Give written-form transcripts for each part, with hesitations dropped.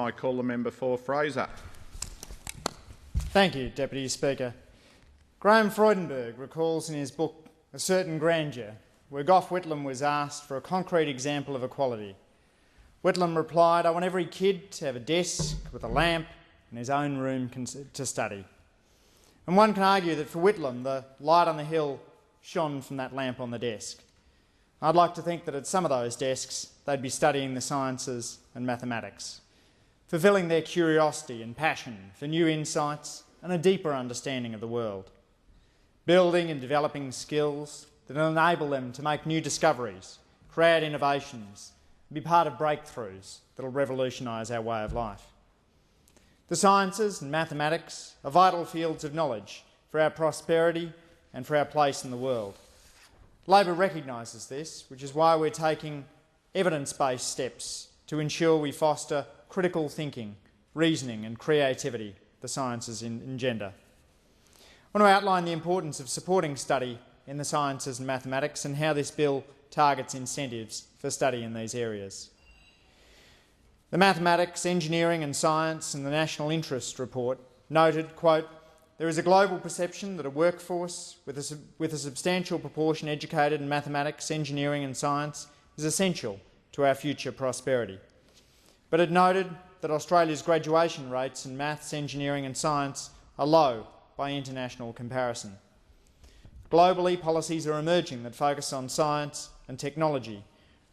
I call the member for Fraser. Thank you, Deputy Speaker. Graham Freudenberg recalls in his book A Certain Grandeur, where Gough Whitlam was asked for a concrete example of equality. Whitlam replied, "I want every kid to have a desk with a lamp in his own room to study." And one can argue that for Whitlam, the light on the hill shone from that lamp on the desk. I'd like to think that at some of those desks, they'd be studying the sciences and mathematics, fulfilling their curiosity and passion for new insights and a deeper understanding of the world, building and developing skills that enable them to make new discoveries, create innovations, and be part of breakthroughs that will revolutionise our way of life. The sciences and mathematics are vital fields of knowledge for our prosperity and for our place in the world. Labor recognises this, which is why we're taking evidence-based steps to ensure we foster critical thinking, reasoning and creativity the sciences engender. I want to outline the importance of supporting study in the sciences and mathematics and how this bill targets incentives for study in these areas. The Mathematics, Engineering and Science and the National Interest Report noted, quote, "There is a global perception that a workforce with a substantial proportion educated in mathematics, engineering and science is essential to our future prosperity." But it noted that Australia's graduation rates in maths, engineering and science are low by international comparison. Globally, policies are emerging that focus on science and technology,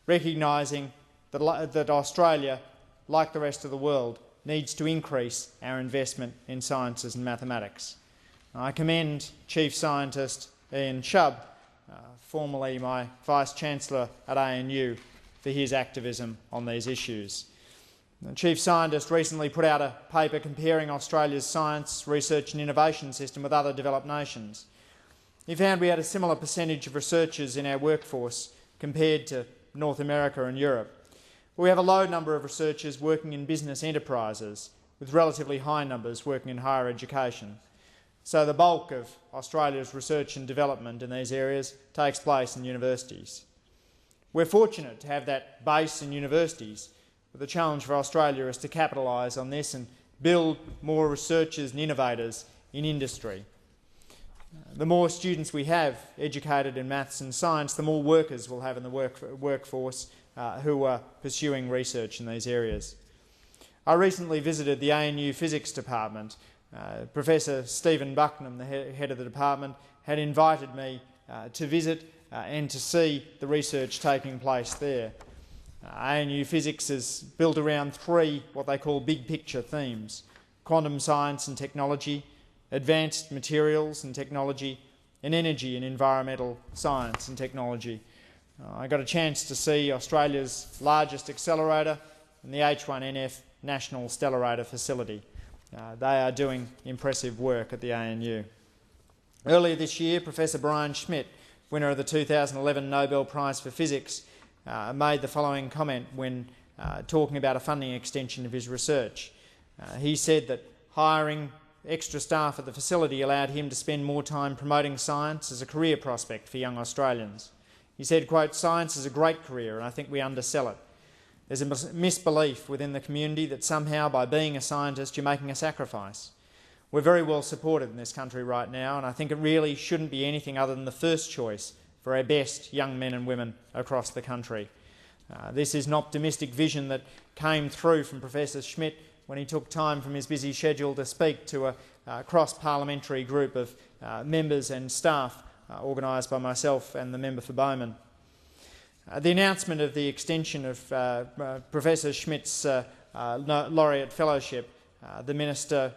recognising that Australia, like the rest of the world, needs to increase our investment in sciences and mathematics. I commend Chief Scientist Ian Chubb, formerly my Vice-Chancellor at ANU, for his activism on these issues. The Chief Scientist recently put out a paper comparing Australia's science, research and innovation system with other developed nations. He found we had a similar percentage of researchers in our workforce compared to North America and Europe. We have a low number of researchers working in business enterprises, with relatively high numbers working in higher education. So the bulk of Australia's research and development in these areas takes place in universities. We're fortunate to have that base in universities, but the challenge for Australia is to capitalise on this and build more researchers and innovators in industry. The more students we have educated in maths and science, the more workers we'll have in the workforce who are pursuing research in these areas. I recently visited the ANU Physics Department. Professor Stephen Bucknam, the head of the department, had invited me to visit and to see the research taking place there. ANU Physics is built around three what they call big picture themes: quantum science and technology, advanced materials and technology, and energy and environmental science and technology. I got a chance to see Australia's largest accelerator and the H1NF National Stellarator Facility. They are doing impressive work at the ANU. Earlier this year, Professor Brian Schmidt, winner of the 2011 Nobel Prize for Physics, made the following comment when talking about a funding extension of his research. He said that hiring extra staff at the facility allowed him to spend more time promoting science as a career prospect for young Australians. He said, quote, "Science is a great career and I think we undersell it. There's a misbelief within the community that somehow by being a scientist you're making a sacrifice. We're very well supported in this country right now and I think it really shouldn't be anything other than the first choice for our best young men and women across the country." This is an optimistic vision that came through from Professor Schmidt when he took time from his busy schedule to speak to a cross-parliamentary group of members and staff organised by myself and the member for Bowman. The announcement of the extension of Professor Schmidt's laureate fellowship, the Minister,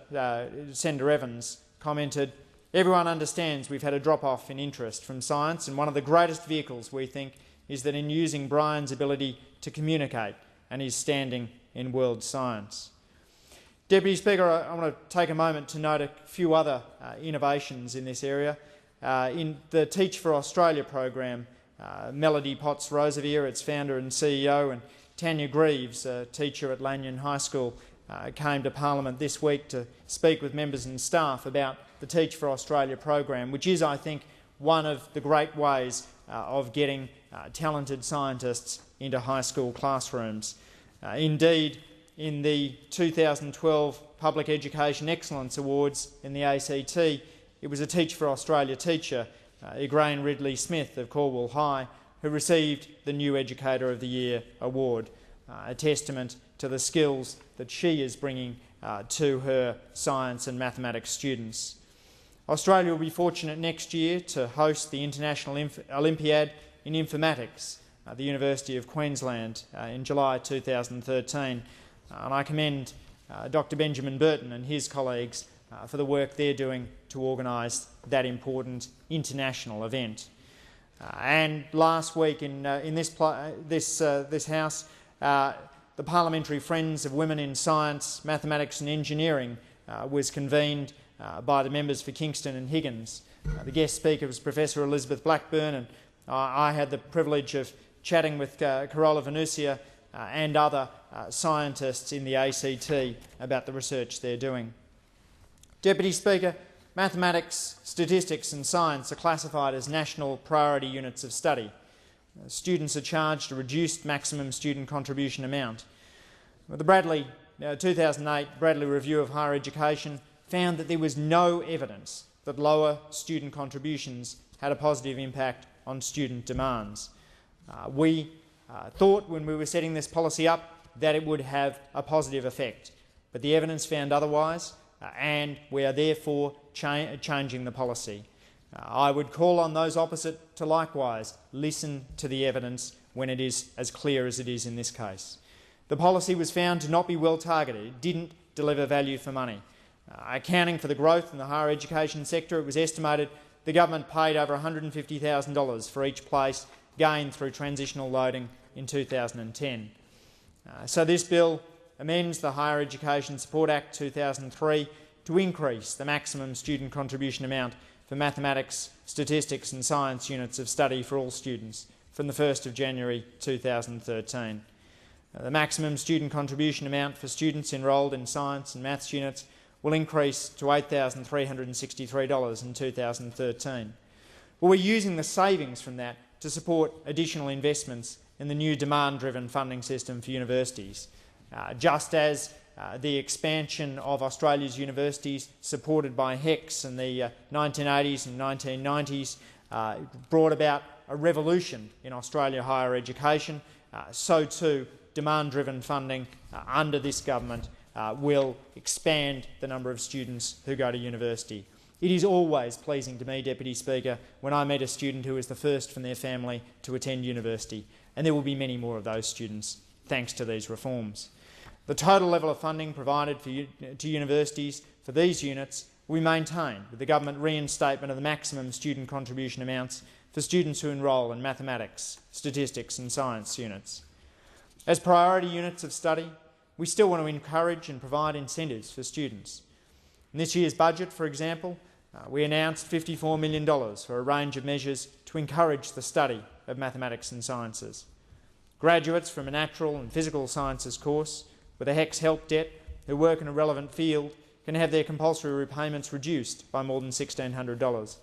Senator Evans, commented, "Everyone understands we've had a drop-off in interest from science, and one of the greatest vehicles, we think, is that in using Brian's ability to communicate and his standing in world science." Deputy Speaker, I want to take a moment to note a few other innovations in this area. In the Teach for Australia program, Melody Potts-Rosevier, its founder and CEO, and Tanya Greaves, a teacher at Lanyon High School, came to Parliament this week to speak with members and staff about the Teach for Australia program, which is, I think, one of the great ways of getting talented scientists into high school classrooms. Indeed, in the 2012 Public Education Excellence Awards in the ACT, it was a Teach for Australia teacher, Igraine Ridley-Smith of Cornwall High, who received the New Educator of the Year award, a testament to the skills that she is bringing to her science and mathematics students. Australia will be fortunate next year to host the International Olympiad in Informatics at the University of Queensland in July 2013. And I commend Dr. Benjamin Burton and his colleagues for the work they're doing to organise that important international event. And last week in this House, the Parliamentary Friends of Women in Science, Mathematics and Engineering was convened by the members for Kingston and Higgins. The guest speaker was Professor Elizabeth Blackburn, and I had the privilege of chatting with Carola Venusia and other scientists in the ACT about the research they're doing. Deputy Speaker, mathematics, statistics and science are classified as national priority units of study. Students are charged a reduced maximum student contribution amount. The 2008 Bradley Review of Higher Education found that there was no evidence that lower student contributions had a positive impact on student demands. We thought when we were setting this policy up that it would have a positive effect, but the evidence found otherwise, and we are therefore changing the policy. I would call on those opposite to likewise listen to the evidence when it is as clear as it is in this case. The policy was found to not be well targeted. It didn't deliver value for money. Accounting for the growth in the higher education sector, it was estimated the government paid over $150,000 for each place gained through transitional loading in 2010. So this bill amends the Higher Education Support Act 2003 to increase the maximum student contribution amount for mathematics, statistics and science units of study for all students from the 1st of January 2013. The maximum student contribution amount for students enrolled in science and maths units will increase to $8,363 in 2013. Well, we're using the savings from that to support additional investments in the new demand-driven funding system for universities. Just as the expansion of Australia's universities supported by HECS in the 1980s and 1990s brought about a revolution in Australia higher education, so too demand-driven funding under this government will expand the number of students who go to university. It is always pleasing to me, Deputy Speaker, when I meet a student who is the first from their family to attend university, and there will be many more of those students thanks to these reforms. The total level of funding provided to universities for these units will be maintained with the government reinstatement of the maximum student contribution amounts for students who enrol in mathematics, statistics and science units. As priority units of study, we still want to encourage and provide incentives for students. In this year's budget, for example, we announced $54 million for a range of measures to encourage the study of mathematics and sciences. Graduates from a natural and physical sciences course with a HECS help debt who work in a relevant field can have their compulsory repayments reduced by more than $1,600.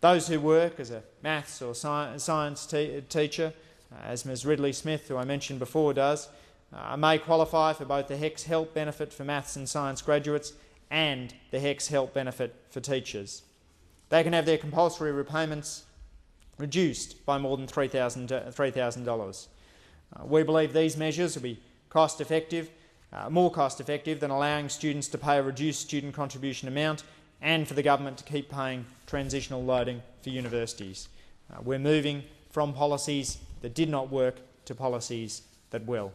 Those who work as a maths or science teacher, as Ms Ridley-Smith, who I mentioned before, does, may qualify for both the HECS help benefit for maths and science graduates and the HECS help benefit for teachers. They can have their compulsory repayments reduced by more than $3,000. We believe these measures will be more cost effective than allowing students to pay a reduced student contribution amount and for the government to keep paying transitional loading for universities. We're moving from policies that did not work to policies that will.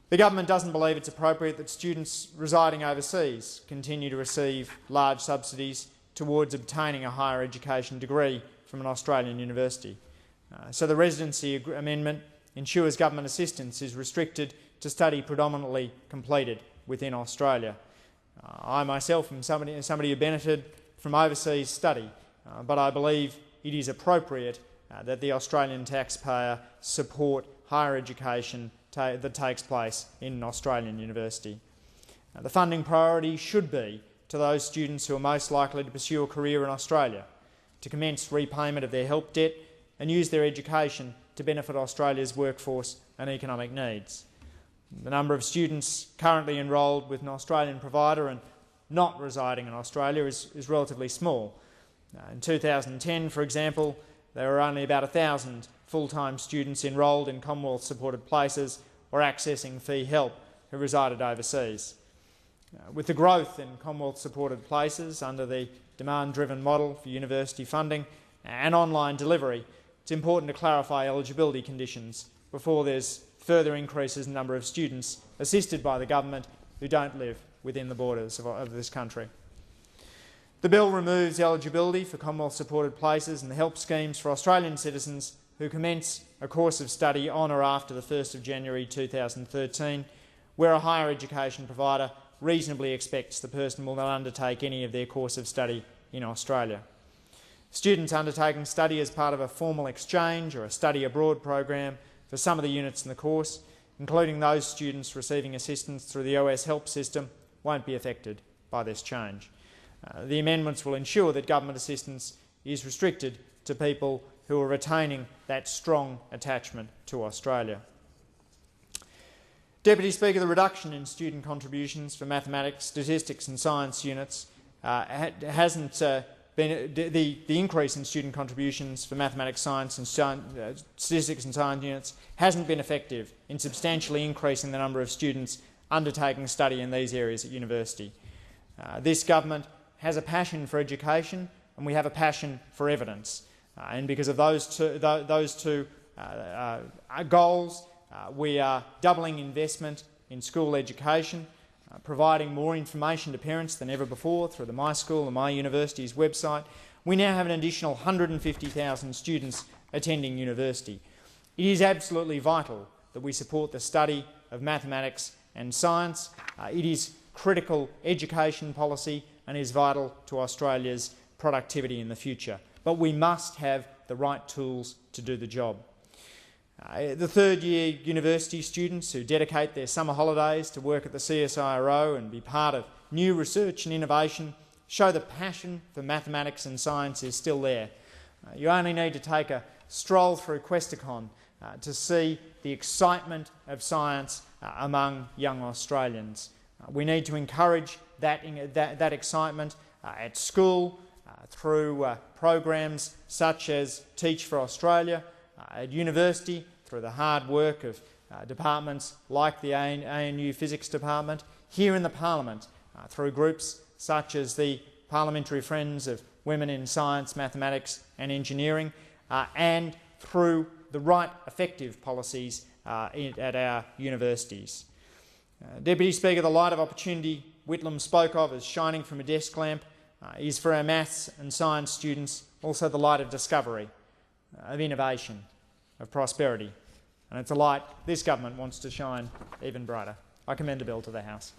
The government doesn't believe it's appropriate that students residing overseas continue to receive large subsidies towards obtaining a higher education degree from an Australian university. So the residency amendment ensures government assistance is restricted to study predominantly completed within Australia. I myself am somebody who benefited from overseas study, but I believe it is appropriate that the Australian taxpayer support higher education that takes place in an Australian university. The funding priority should be to those students who are most likely to pursue a career in Australia, to commence repayment of their help debt and use their education to benefit Australia's workforce and economic needs. The number of students currently enrolled with an Australian provider and not residing in Australia is relatively small. In 2010, for example, there were only about 1,000 full-time students enrolled in Commonwealth-supported places or accessing fee help who resided overseas. With the growth in Commonwealth-supported places under the demand-driven model for university funding and online delivery, it's important to clarify eligibility conditions before there's further increases in the number of students assisted by the government who don't live within the borders of this country. The bill removes eligibility for Commonwealth-supported places and the help schemes for Australian citizens who commence a course of study on or after the 1st of January 2013, where a higher education provider reasonably expects the person will not undertake any of their course of study in Australia. Students undertaking study as part of a formal exchange or a study abroad program for some of the units in the course, including those students receiving assistance through the OS help system, won't be affected by this change. The amendments will ensure that government assistance is restricted to people who are retaining that strong attachment to Australia. Deputy Speaker, the reduction in student contributions for mathematics, statistics and science units the increase in student contributions for mathematics, science and statistics and science units hasn't been effective in substantially increasing the number of students undertaking study in these areas at university. This government has a passion for education and we have a passion for evidence. And because of those two goals, we are doubling investment in school education, providing more information to parents than ever before through the My School and My University's website. We now have an additional 150,000 students attending university. It is absolutely vital that we support the study of mathematics and science. It is critical education policy and is vital to Australia's productivity in the future. But we must have the right tools to do the job. The third-year university students who dedicate their summer holidays to work at the CSIRO and be part of new research and innovation show the passion for mathematics and science is still there. You only need to take a stroll through Questacon to see the excitement of science among young Australians. We need to encourage that excitement at school through programs such as Teach for Australia, at university through the hard work of departments like the ANU Physics Department, here in the Parliament through groups such as the Parliamentary Friends of Women in Science, Mathematics and Engineering, and through the right effective policies at our universities. Deputy Speaker, the light of opportunity Whitlam spoke of as shining from a desk lamp is for our maths and science students also the light of discovery, of innovation, of prosperity. And it's a light this government wants to shine even brighter. I commend the bill to the House.